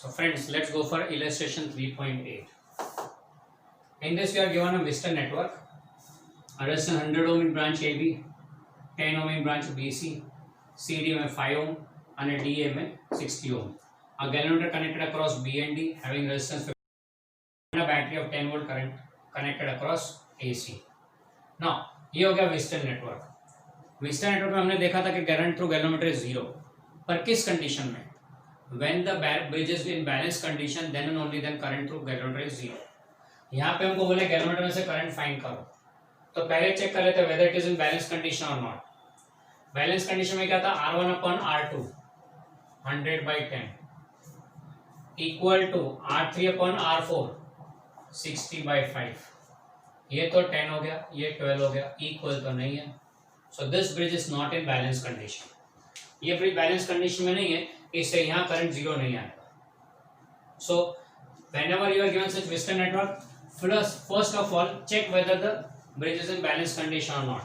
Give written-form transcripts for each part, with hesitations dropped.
So friends, let's go for illustration 3.8. In this we are given a Western network, a resistance 100 ohm in branch AB, 10 ohm in branch BC, CD में 5 ohm and DA में 60 ohm. A galvanometer connected across B and D having resistance 50 and a battery of 10 volt current connected across AC. Now ये हो गया western network. Western network में हमने देखा था कि current through galvanometer is zero, पर किस कंडीशन में? When the bridge is in balance condition, then and only then current through galvanometer is zero. यहाँ पे हमको बोले गैल्वेनोमीटर में से करंट फाइंड करो, तो पहले चेक कर लेते हैं whether it is in balance condition or not. Balance condition में क्या था? R1 upon R2 100/10 equal to R3 upon R4 60/5. ये तो 10 हो गया, ये 12 हो गया, इक्वल तो नहीं है. So this bridge is not in balance condition. ये ब्रिज बैलेंस कंडीशन में नहीं है, इससे यहाँ करंट जीरो नहीं आएगा. सो whenever you are given such Western network, first of all check whether the bridge is in balance condition or not.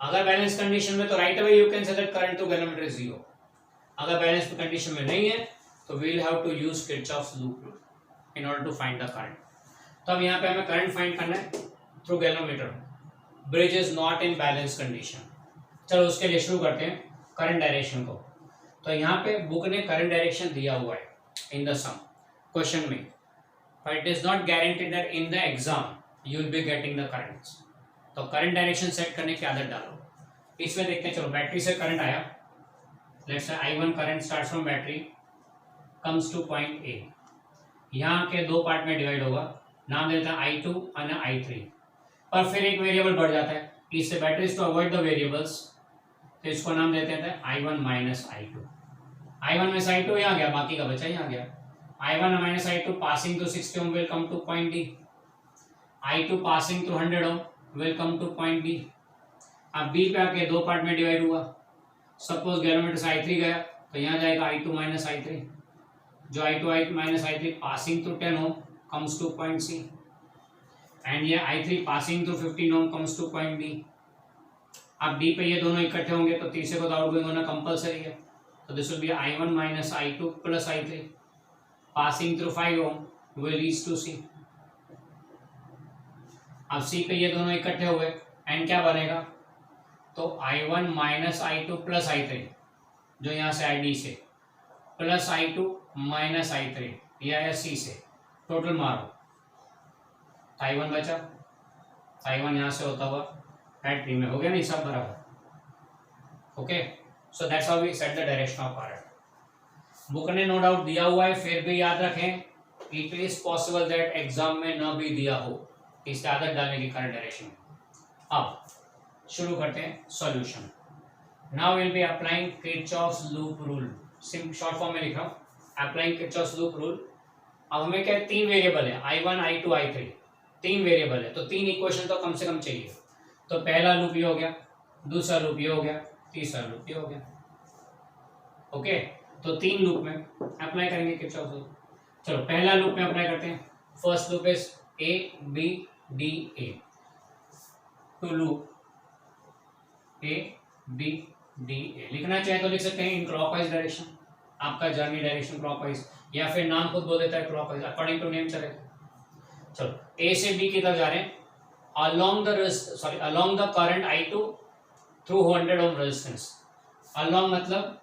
अगर balance condition में तो right away you can say that current to galvanometer is zero. अगर balance condition में नहीं है तो we will have to use Kirchhoff's loop rule in order to find the current. तो अब यहाँ पे हमें करंट फाइंड करना है through galvanometer. Bridge is not in balance condition. चलो उसके लिए शुरू करते हैं करंट डायरेक्शन को. तो यहाँ पे बुक ने करंट डायरेक्शन दिया हुआ है इन द सम क्वेश्चन में, but it is not guaranteed that in the exam you will be getting the currents. तो करंट डायरेक्शन सेट करने की आदत डालो. इसमें देखते हैं. चलो बैटरी से करंट आया, let's say I1 current starts from battery comes two point A. यहाँ के दो पार्ट में डिवाइड होगा, नाम देता है I2 और I3. पर फिर एक वेरिएबल बढ़ जाता है, इससे batteries to avoid the variables तो इसको नाम देते हैं I1 minus I2. I1 minus I2 यहाँ गया, बाकी का बचा यहाँ गया. I1 minus I2 passing to 60 ohm will come to point D. I2 passing to 100 ohm will come to point B. अब B पे आके दो पार्ट में डिवाइड हुआ. सपोज गैल्वेनोमीटर से I3 गया तो यहाँ जाएगा I2 माइनस I3. जो I2 minus I3 passing to 10 ohm comes to point C. And ये I3 passing to 15 ohm comes to point D. अब D पे ये दोनों इकट्ठे होंगे तो तीसरे को तो आउटगोइंग होना कंपलसरी है. तो this will B I1 minus I2 plus I3 passing through 5 ohm will reach to C. अब C पे ये दोनों इकट्ठे हुए एंड क्या बनेगा? तो I1 minus I2 plus I3 जो यहाँ से ID से प्लस I2 माइनस I3 ये आया C से. टोटल मारो, I1 बचा, I1 यहाँ से होता हुआ बैटरी में हो गया नहीं, सब बराबर. Okay, so that's how we set the direction of current. Book ने नो डाउट दिया हुआ है, फिर भी याद रखें it is possible that exam में न भी दिया हो, इसकी आदत डालने की करंट डायरेक्शन. अब शुरू करते हैं solution. Now will be applying Kirchhoff's loop rule. Short form में लिखा हूं, अप्लाइंग किरचॉफ्स लूप रूल. अब हमें क्या, तीन वेरिएबल है I1 I2 I3, तीन वेरिएबल है तो तीन इक्वेशन तो कम से कम चाहिए. तो पहला लूप ये हो गया, दूसरा लूप ये हो गया, तीसरा लूप ये हो गया. ओके, तो तीन लूप में अप्लाई करेंगे किरचॉफ्स लूप. चलो पहला लूप में अप्लाई करते हैं. First loop is A B D A. To loop A B D A. लिखना चाहे तो लिख सकते हैं इन क्लॉकवाइज डायरेक्शन. आपका जर्नी डायरेक्शन क्लॉकवाइज, या फिर नाम खुद बोल देता है क्लॉकवाइज, अकॉर्डिंग टू नेम चलेगा. चलो A से B की तरफ जा रहे हैं along the current I2 through 100 ohm resistance. along मतलब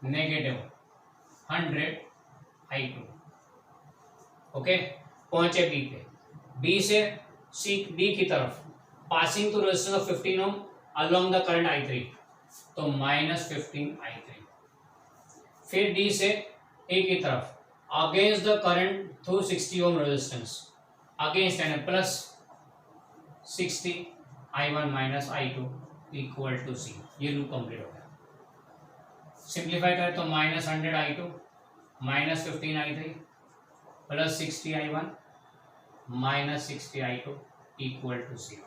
नेगेटिव 100 I2. ओके, पहुंचे B पे. B से C D की तरफ passing to resistance of 15 ohm along the current I3 तो माइनस 15 I3. फिर D से A की तरफ against the current through 60 ohm resistance, against यानी plus 60 I1 minus I2 equal to C. ये लूप कंप्लीट हो गया. सिंप्लीफाई करें तो minus 100 I2 minus 15 I3 plus 60 I1 minus 60 I2 equal to 0.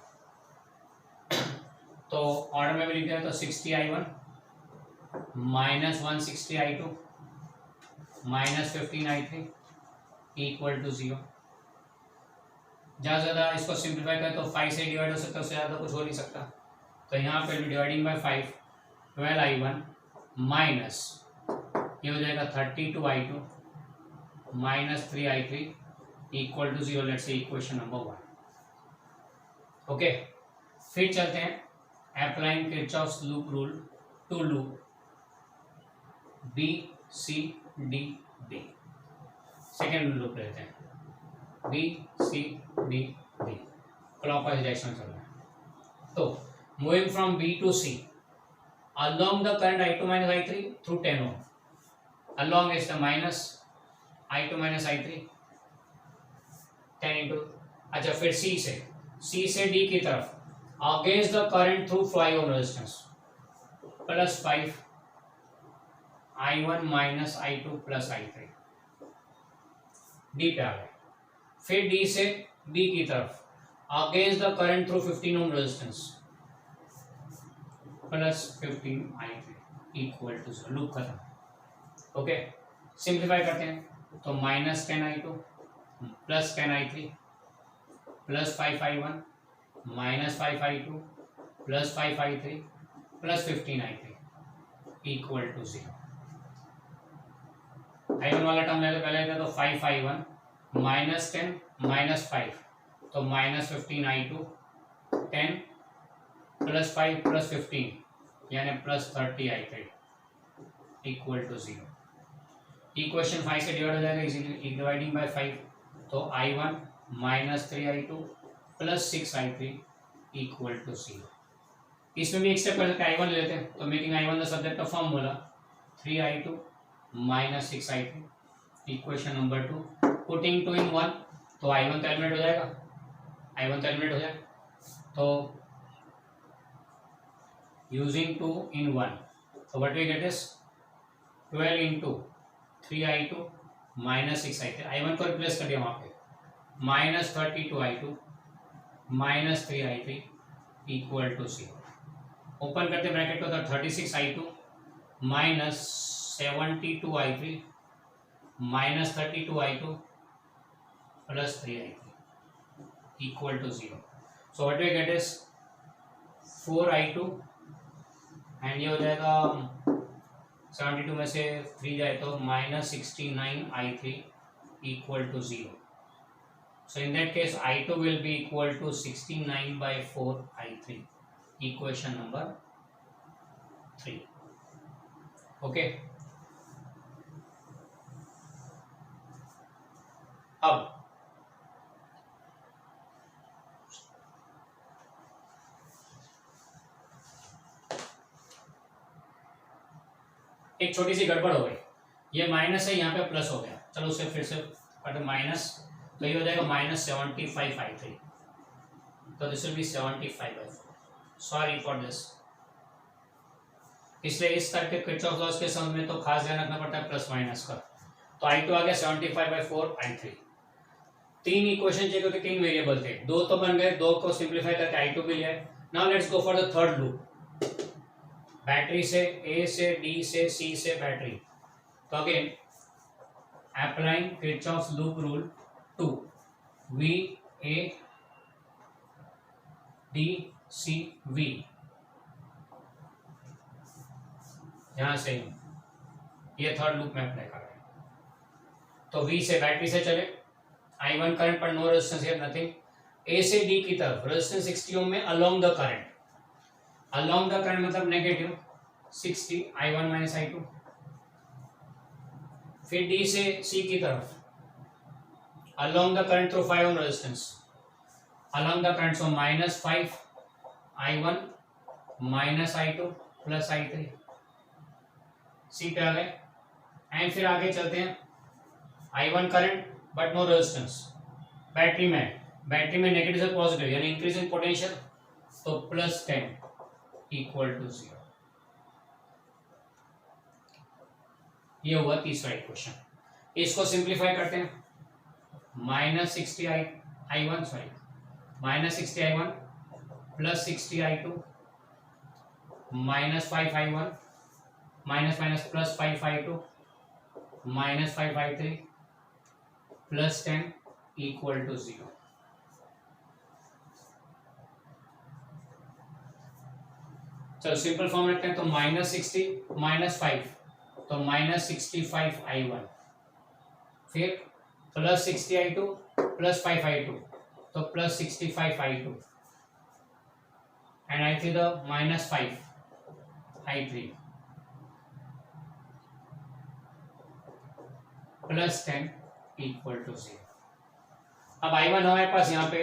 तो ऑर्डर में भी लिख दिया तो 60 I1 minus 160 I2 minus 15 I3 equal to 0. ज़्यादा ज़्यादा इसको सिंप्लीफाई करें तो 5 से डिवाइड हो सकता है, उससे ज़्यादा कुछ हो नहीं सकता. तो यहाँ पे डिवाइडिंग बाय 5 12 I1 माइनस ये हो जाएगा 32 I2 minus 3i3 equal to 0. Let's say equation number 1. Okay, फिर चलते हैं applying Kirchhoff's loop rule to loop B C D D. Second loop लेते हैं B C D D, clockwise direction चल रहा है. तो moving from B to C along the current I2 minus I3 through 10 ohm. Along is the minus I2 minus I3 10 into. अच्छा, फिर C से D की तरफ against the current through 5 ohm resistance plus 5 I1 minus I2 plus I3 D पे आ गए. फिर D से B की तरफ against the current through 15 ohm resistance plus 15i3 equal to 0. Loop खत्म. ओके, सिंप्लीफाई करते हैं तो minus 10i2 plus 10i3 plus 5i1 minus 5i2 plus 5i3 plus 15i3 equal to 0. i1 वाला टर्म ले लो पहले था तो 5i1 माइनस 10 माइनस 5 तो माइनस 15i2 10 प्लस 5 प्लस 15 यानी plus 30i3 equal to 0. Equation 5 से डिवाइड हो जाएगा इजीली, डिवाइडिंग बाय 5 तो i1 minus 3i2 plus 6i3 equal to 0. इसमें भी एक स्टेप कर सकते हैं, i1 ले लेते हैं तो making i1 the subject of formula 3i2 minus 6i3 equation number 2. Putting 2 in 1 तो i1 तो एलिमिनेट हो जाएगा, तो using 2 in 1 so what we get is 12 into 3i2 minus 6i3. i1 को रिप्लेस कर दिया वहाँ पे minus 32i2 minus 3i3 equal to 0. Open करते ब्रैकेट को तो 36i2 minus 72i3 minus 32i2 plus 3i3 equal to 0. so what we get is 4i2 and ये हो जाएगा 72 में से 3 जाए तो minus 69i3 equal to 0. So in that case i2 will be equal to 69/4i3 equation number 3. Okay, अब एक छोटी सी गड़बड़ हो गई, ये माइनस है यहाँ पे प्लस हो गया. चलो उसे फिर से कट माइनस, तो ये हो जाएगा माइनस 75i3 तो this will B 75/4. Sorry for this. इसलिए इस तरह के किरचॉफ लॉस के समझ में तो खास ध्यान रखना पड़ता है प्लस माइनस का. तो i2 आ गया 75/4i3. 3 इक्वेशन चाहिए क्योंकि 3 वेरिएबल थे, 2 तो बन गए, 2 को सिंप्लीफाई करके i2 भी लिया. Now let's go for the third loop. Battery से ए से डी से सी से बैटरी. तो again applying Kirchhoff's loop rule to V A D C V. यहां से ये थर्ड लूप में अप्लाई कर रहे हैं. तो वी से बैटरी से चले, i1 करंट पर no resistance here nothing. A से डी की तरफ रेजिस्टेंस 60 ओम में along the current. Along the current मतलब नेगेटिव 60 i1 माइनस i2. फिर डी से सी की तरफ along the current through 5 ohm resistance. Along the current so minus 5 i1 minus i2 plus i3. C पे आ गए. And फिर आगे चलते हैं i1 current but no resistance. Battery में नेगेटिव से पॉजिटिव यानी इंक्रीज इन पोटेंशियल तो प्लस 10 इक्वल टू 0. ये हुआ तीसरा इक्वेशन. इसको सिंप्लीफाई करते हैं. Minus 60i1 sorry minus 60i1 plus 60i2 minus 5i1 minus minus plus 5i2 minus 5i3 plus 10 equal to 0. चलो सिंपल फॉर्म रखते हैं तो माइनस 60 माइनस 5 तो माइनस 65i1. फिर प्लस 60I2 प्लस 5I2, तो plus 65I2 and I3 the minus 5I3 plus 10 equal to 0। अब I1 हमारे पास यहाँ पे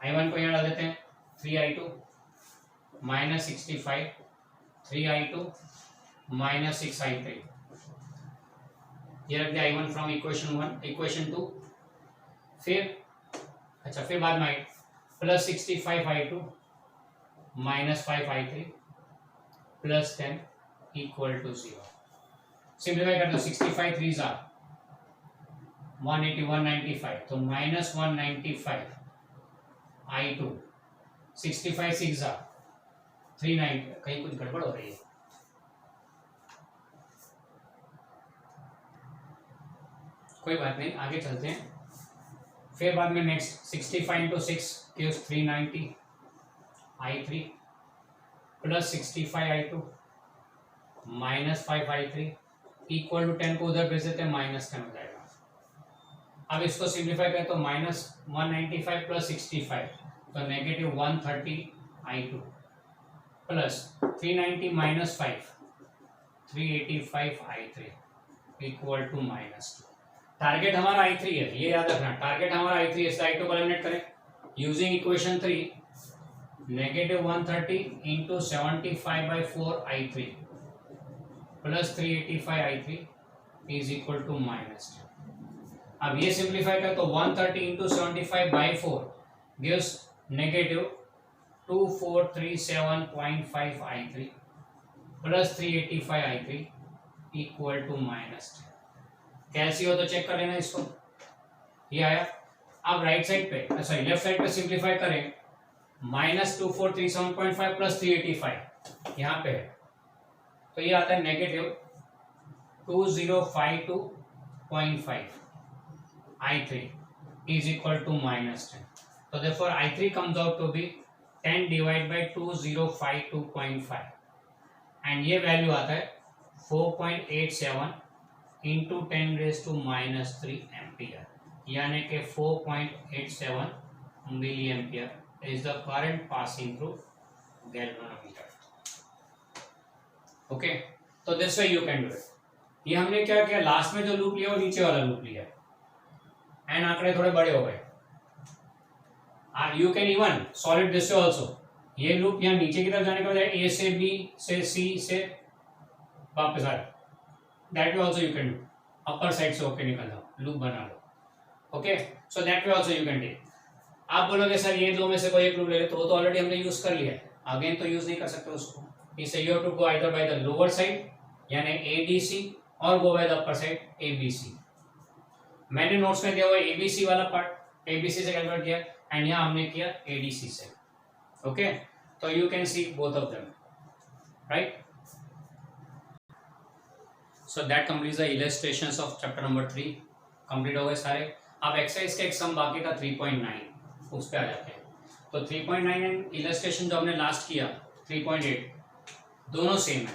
I1 को यहाँ डाल देते हैं 3I2 minus 65 3I2 minus 6I3, ये रख दिया I1 फ्रॉम इक्वेशन 1 इक्वेशन 2। फिर बाद में plus 65I2 minus 5I3 plus 10 equal to 0। Simplify कर दो, 65 3 ज़ा 180 195, तो माइनस 195 I2, 65 6 ज़ा 390, कहीं कुछ गड़बड़ हो रही है, कोई बात नहीं, आगे चलते हैं। फिर बाद में next 65 into 6 gives 390 I3 plus 65 I2 minus 5 I3 equal to 10 को उधर भेज देते हैं, माइनस 10 हो जाएगा। अब इसको सिंप्लीफाई करें तो माइनस 195 प्लस 65, तो negative 130 I2 plus 390 minus 5 385 I3 equal to minus 2। Target हमारा I3 है, ये याद रखना, टारगेट हमारा I3 है, इस I2 को एलिमिनेट करें using equation 3, negative 130 into 75/4 I3 plus 385 I3 is equal to minus 10। अब ये सिंप्लीफाई कर तो 130 into 75/4 gives negative 2437.5 I3 plus 385 I3 equal to minus 10। कैसी हो तो चेक कर लेना इसको, ये आया। अब राइट साइड पे सॉरी लेफ्ट साइड पे सिंप्लीफाई करें, माइनस 2437.5 प्लस 385 यहाँ पे है, तो ये आता है negative 2052.5 I3 is equal to minus 10। तो therefore I3 comes out to be 10 divide by 2052.5 and ये वैल्यू आता है 4.87 into 10 raise to minus 3 ampere, यानी कि 4.87 milli ampere is the current passing through galvanometer. Okay, तो this way you can do it. ये हमने क्या किया, लास्ट में जो लूप लिया वो नीचे वाला लूप लिया एंड आंकड़े थोड़े बड़े हो गए। You can even solve it this way also, ये लूप यहाँ नीचे की तरफ जाने के बजाय ए से बी से सी से वापस आ रहा, that way also you can do, upper side से होके निकल जाओ, लूप बना लो। Okay, so that way also you can take। आप बोलोगे सर ये दो में से कोई एक लूप ले ले, तो वो तो ऑलरेडी हमने यूज कर लिया है, अगेन तो यूज नहीं कर सकते उसको। इससे you have to go either by the lower side यानी ADC और go by the upper side ABC। मैंने नोट्स में दिया हुआ ABC वाला पार्ट, ABC से कैलकुलेट किया एंड यहाँ हमने किया ADC से। ओके, तो you can see both of them, right? So that completes the illustrations of chapter number 3। Complete हो गए सारे। अब एक्सरसाइज का एक सम बाकी था 3.9, उस पे आ जाते हैं। तो 3.9 एंड इलस्ट्रेशन जो हमने लास्ट किया 3.8 दोनों सेम है,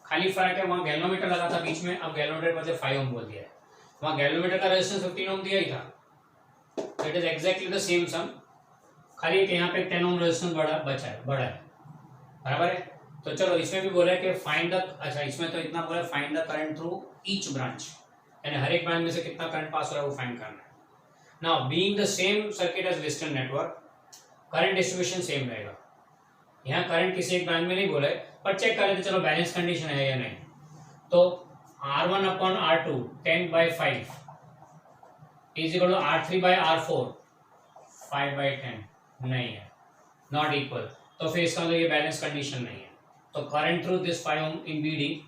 खाली फर्क है वहाँ गैल्वेनोमीटर लगा था बीच में, अब गैल्वेनोमीटर बदले 5 ओम बोल दिया है। वहाँ गैल्वेनोमीटर का रेजिस्टेंस 15 ओम दिया ही था, तो it is exactly the same sum, खाली यहाँ पे 10 ओम रेजिस्टेंस बड़ा है, बराबर है। तो चलो इसमें भी बोला है कि फाइंड द, अच्छा इसमें तो इतना बोला find the current through each branch, यानी हर एक ब्रांच में से कितना करंट पास हो रहा है वो फाइंड करना है। Now being the same circuit as western network, current distribution same रहेगा। यहाँ करंट किसी एक ब्रांच में नहीं बोला है, पर चेक कर लेते चलो बैलेंस कंडीशन है या नहीं। तो R1 upon R2 10/5 is equal to R3 by R4 5/10 नहीं है, नॉट इक्वल, तो फिर इसका मतलब ये बैलेंस कंडीशन नहीं है। तो current through this 5 ohm in BD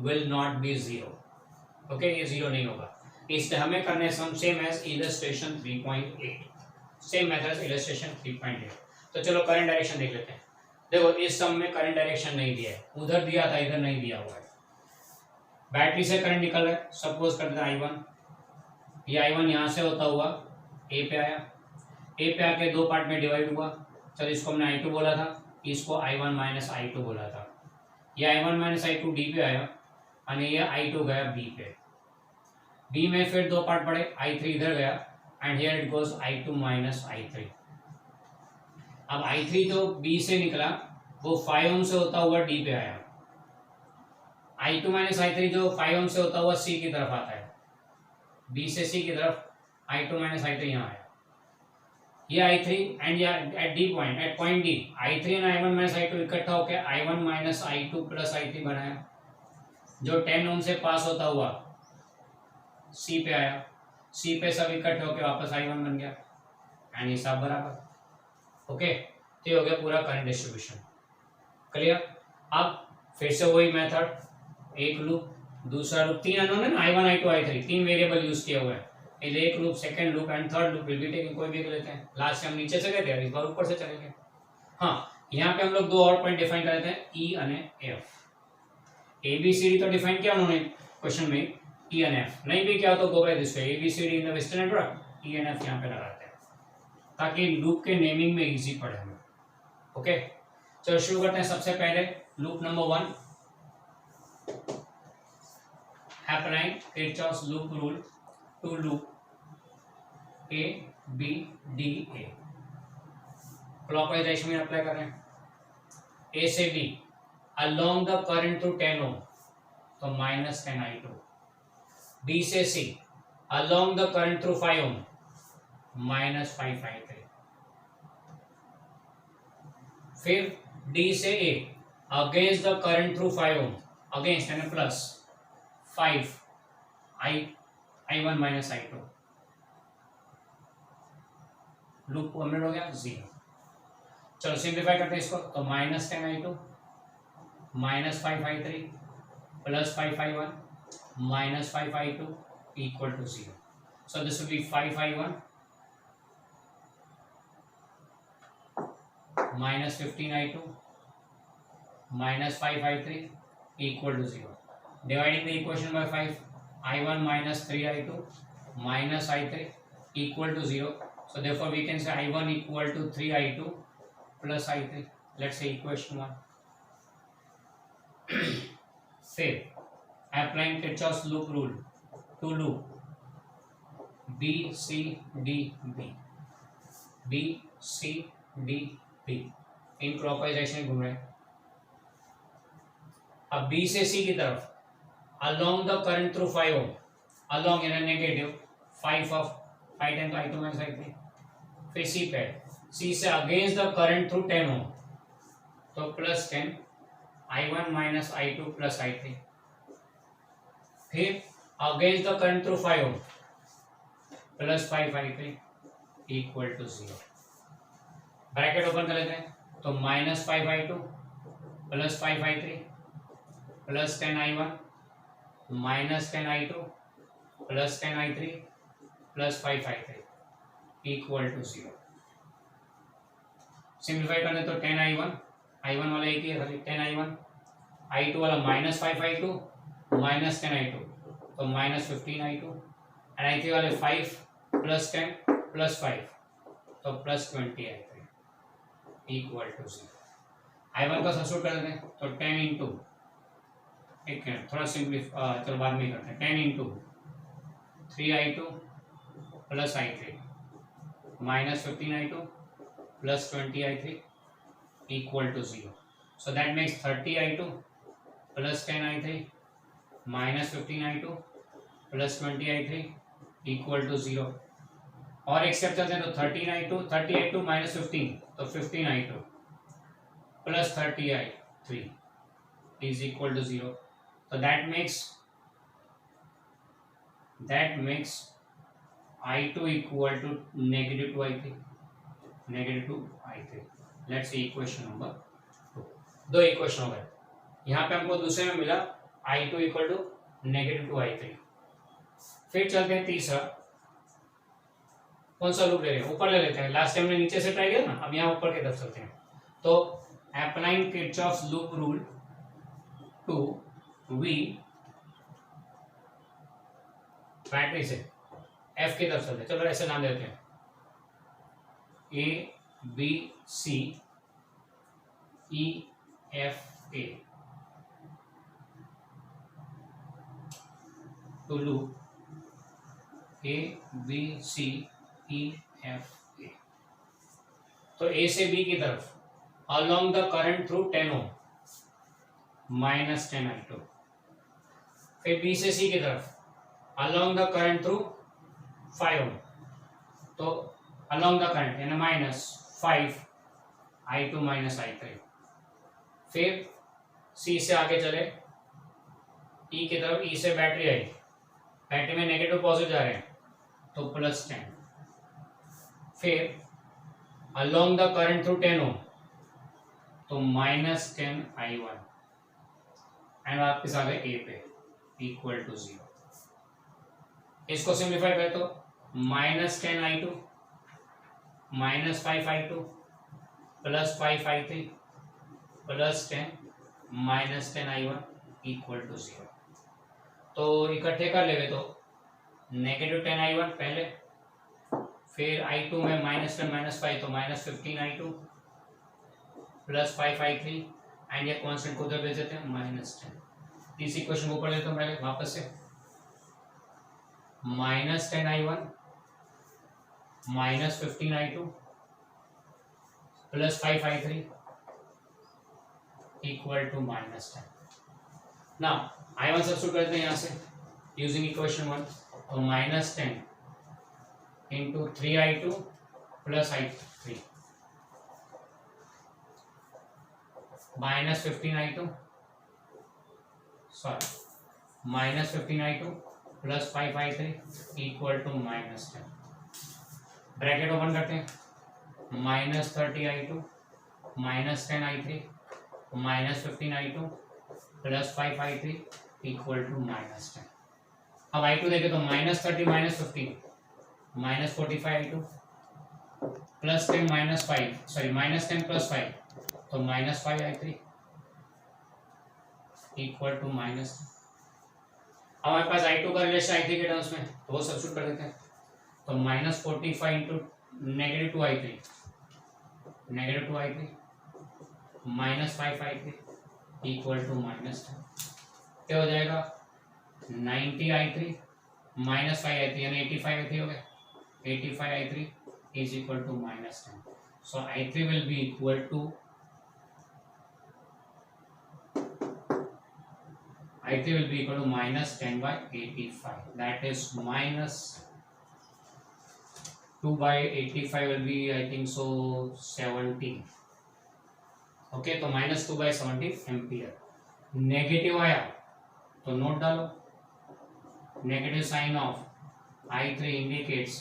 will not be 0। Okay, ये 0 नहीं होगा, इसलिए हमें करने some same as illustration 3.8, same method illustration 3.8। तो चलो करंट डायरेक्शन देख लेते हैं। देखो इस सम में करंट डायरेक्शन नहीं दिया है, उधर दिया था इधर नहीं दिया हुआ है। बैटरी से करंट निकल रहा है, सपोज करते हैं I1, ये I1 यहाँ से होता हुआ ए पे आया, ए पे आके दो पार्ट में डिवाइड हुआ। चलो इसको हमने I2 बोला था, इसको I1 माइनस I2 बोला था। ये I1 माइनस I2 डी पे आया और ये I2 गया बी पे। बी में फिर दो पार्ट पड़े, I3 इधर गया and here it goes I2 minus I3। अब I3 जो B से निकला वो 5 ओम से होता हुआ D पे आया, I2 माइनस I3 जो 5 ओम से होता हुआ C की तरफ आता है, B से C की तरफ I2 माइनस I3 यहाँ आया, ये I3 and at D point, at point D I3 and I1 minus I2 इकट्ठा होकर I1 minus I2 plus I3 बनाया, जो 10 ओम से पास होता हुआ C पे आया, C पे सब इकट्ठे होकर वापस I1 बन गया एंड ये सब बराबर। ओके, तो ये हो गया पूरा करंट डिस्ट्रीब्यूशन। क्लियर? अब फिर से वही मेथड, एक लूप, दूसरा लूप, तीन अननोन है ना, I1 I2 I3, तीन वेरिएबल यूज किए हुए हैं, एक loop, second loop and third loop will be taking, कोई भी लेते हैं। लास्ट से हम नीचे से गए थे, इस बार ऊपर से चलेंगे। हाँ, यहाँ पे हम लोग दो और पॉइंट डिफाइन कर लेते हैं, ई और एफ। ABCD तो डिफाइन किया उन्होंने क्वेश्चन में, ई एंड एफ नहीं भी क्या तो go by this way, ABCD in the western network, E and F यहाँ पे लगाते हैं ताकि लूप के नेमिंग में इजी पड़े हमें। ओके, चलो शुरू करते हैं। सबसे पहले loop number 1, applying Kirchhoff's loop rule to loop A B D A। Clockwise direction में अप्लाई कर रहे हैं, A से B along the current through 10 ohm तो माइनस 10 I2, B से C along the current through 5 ohm minus 5 I3, फिर D से A against the current through 5 ohm, against यानी plus 5 I1 minus I2, loop complete हो गया 0। चलो simplify करते हैं इसको, तो minus 10 I2 minus 5 I3 plus 5 I1 minus 5 I2 equal to 0। So this will be 5 I1 minus 15 I2 minus 5 I3 equal to 0। Dividing the equation by 5, I1 minus 3 I2 minus I3 equal to 0. So therefore we can say I1 equal to 3 I2 plus I3. Let's say equation 1. Say applying Kirchhoff's loop rule to loop B C D B, B C D B in clockwise direction घूम रहे हैं। अब B से C की तरफ along the current through 5 ohm, along यानी negative 5 of 5 10 तो I2 minus I3, फिर C पे, C से against the current through 10 ohm तो plus 10 I1 minus I2 plus I3, फिर against the current through 5 ohm plus 5 I3 equal to 0। Bracket open कर लेते हैं, तो minus 5 I2 plus 5 I3 plus 10 I1 minus 10 I2 plus 10 I3 plus 5 I3 equal to 0। Simplify करने तो 10 I1 वाला एक ही है, 10 I1, I2 वाला माइनस 5 I2 माइनस 10 I2 तो माइनस 15 I2 एंड I3 वाले 5 प्लस 10 प्लस 5 तो plus 20 I3 equal to 0। I1 का सब्स्टिट्यूट कर देते हैं, तो 10 इंटू, एक मिनट थोड़ा सिंप्लीफाई चलो बाद में करते हैं, 10 into 3 I2 plus I3 minus 15 I2 plus 20 I3 equal to 0। So that makes 30 I2 plus 10 I3 minus 15 I2 plus 20 I3 equal to 0। और एक स्टेप चलते हैं, तो 30 I2 माइनस 15 तो 15 I2 plus 30 I3 is equal to 0. So that makes I2 equal to negative 2 I3, negative 2 I3. Let's see equation number 2. दो equation हो गए, यहाँ पे हमको दूसरे में मिला I2 equal to negative 2 I3। फिर चलते हैं तीसरा, कौन सा लूप ले रहे हैं, ऊपर ले लेते हैं, लास्ट टाइम हमने नीचे से ट्राई किया ना, अब यहाँ ऊपर की तरफ चलते हैं। तो applying Kirchhoff's loop rule to V battery से F की तरफ चलते हैं, चलो ऐसे नाम देते हैं, A B C E F A to loop A B C E F A. तो ए से बी की तरफ along the current through 10 ohm minus 10 I2। फिर बी से सी की तरफ along the current through 5 ohm, तो along the current यानी माइनस 5 I2 माइनस I3। फिर सी से आगे चले ई की तरफ, ई से बैटरी आई, बैटरी में नेगेटिव पॉजिटिव जा रहे हैं तो प्लस 10। फिर along the current through 10 ohm तो माइनस 10 I1 एंड वापस आ गए ए पे इक्वल टू 0। इसको सिंप्लीफाई करें तो minus 10 I2 minus 5 I2 plus 5 I3 plus 10 minus 10 I1 equal to 0। तो इकट्ठे कर लेंगे तो नेगेटिव 10 I1 पहले, फिर I2 में माइनस 10 माइनस 5 तो minus 15 I2 plus 5 I3 and ये कांस्टेंट को उधर भेज देते हैं माइनस 10। इस इक्वेशन को पढ़ लेता हूँ पहले वापस से, minus 10 I1 minus 15 I2 plus 5 I3 equal to minus 10। Now I1 substitute करते हैं यहाँ से यूजिंग इक्वेशन 1, तो minus 10 into 3 I2 plus I3 minus 15 I2 sorry minus 15 I2 plus 5 I3 equal to minus 10। Bracket open करते हैं, minus 30 I2 minus 10 I3 minus 15 I2 plus 5 I3 equal to minus 10। अब I2 देखें तो minus 30 minus 15 minus 45 I2 plus 10 minus 5 sorry minus 10 plus 5 तो minus 5 I3 equal to minus. हमारे पास I2 का relation I3 के terms में, तो वो सब्स्टिट्यूट कर देते हैं, तो minus 45 into negative 2 I3 negative 2 I3 minus 5 I3 equal to minus 10। क्या हो जाएगा 90 I3 माइनस 5 I3 यानी 85 I3 हो गया, 85 I3 is equal to minus 10। So I3 will be equal to I3 will be equal to minus 10 by 85, that is minus 2 by 85 will be I think so 70। Okay, तो minus 2 by 70 ampere. Negative आया तो note डालो, negative sign of I3 indicates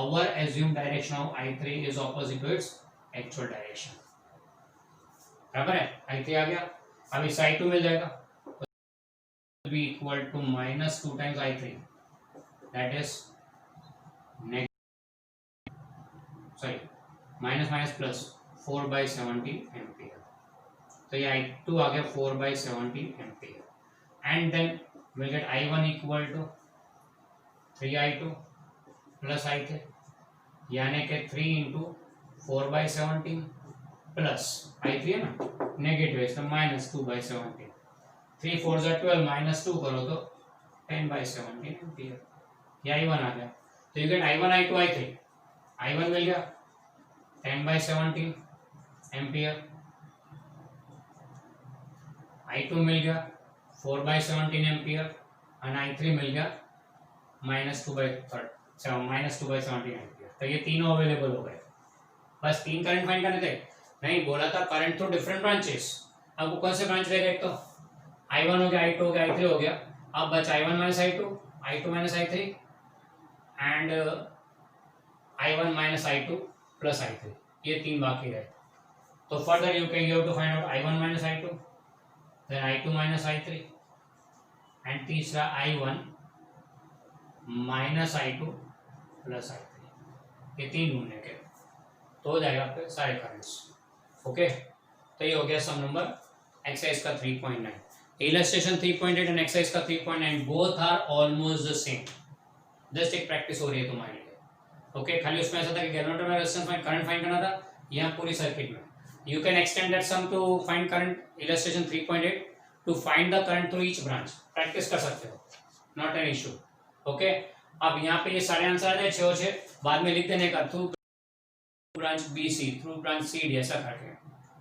our assumed direction of I3 is opposite to its actual direction। बराबर है, I3 आ गया, अब इस I2 मिल जाएगा, be equal to minus 2 times I3, that is minus minus plus 4 by 70 ampere. तो ये I2 आ गया 4 by 70 ampere, and then we'll get I1 equal to 3 I2 plus I3 यानी कि 3 into 4 by 70 प्लस I3 है ना negative है इसका माइनस 2 by 70, 3 4 12 माइनस 2 करो तो 10 by 17 एम्पियर। ये I1 आ गया, तो you get I1 I2 I3, I1 मिल गया 10 by 17 एम्पियर, I2 मिल गया 4 by 17 एम्पियर और I3 मिल गया माइनस 2 by 17 एम्पियर। तो ये तीनों अवेलेबल हो गए। बस 3 करंट फाइंड करने थे, नहीं बोला था करंट थ्रू डिफरेंट ब्रांचेस। आपको कौन से ब्रांच रहेगा, एक तो I1 हो गया, I2 हो गया, I3 हो गया, अब बचा I1 minus I2, I2 minus I3 and I1 minus I2 plus I3, ये 3 बाकी रहे। तो further you have to find out I1 minus I2, then I2 minus I3 and तीसरा I1 minus I2 plus I3, ये 3 ढूंढने के तो हो जाएगा आपके सारे करंट्स। ओके, तो ये हो गया सम नंबर एक्सरसाइज का 3.9। इलस्ट्रेशन 3.8 एंड एक्सरसाइज का 3.9 both are almost the same, just एक प्रैक्टिस हो रही है तुम्हारे लिए। ओके, खाली उसमें ऐसा था कि जनरेटर में रेजिस्टेंस में करंट फाइंड करना था, यहाँ पूरी सर्किट में you can extend that some to find current illustration 3.8 to find the current through each branch. Practice कर सकते हो, नॉट एन इशू। ओके, अब यहाँ पे ये सारे आंसर आ जाए 6 और 6, बाद में लिख देने का through branch BC, through branch CD, ऐसा करके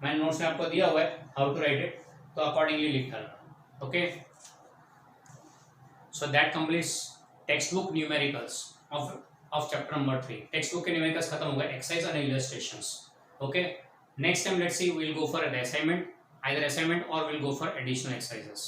मैंने नोट्स में आपको दिया हुआ है हाउ टू राइट इट, तो अकॉर्डिंगली लिख डालना। Okay, so that completes textbook numericals of chapter number 3। Textbook के न्यूमेरिकल्स खत्म हो गए, exercise and illustrations. Okay, next time let's see, we will go for an assignment, either assignment or we'll go for additional exercises.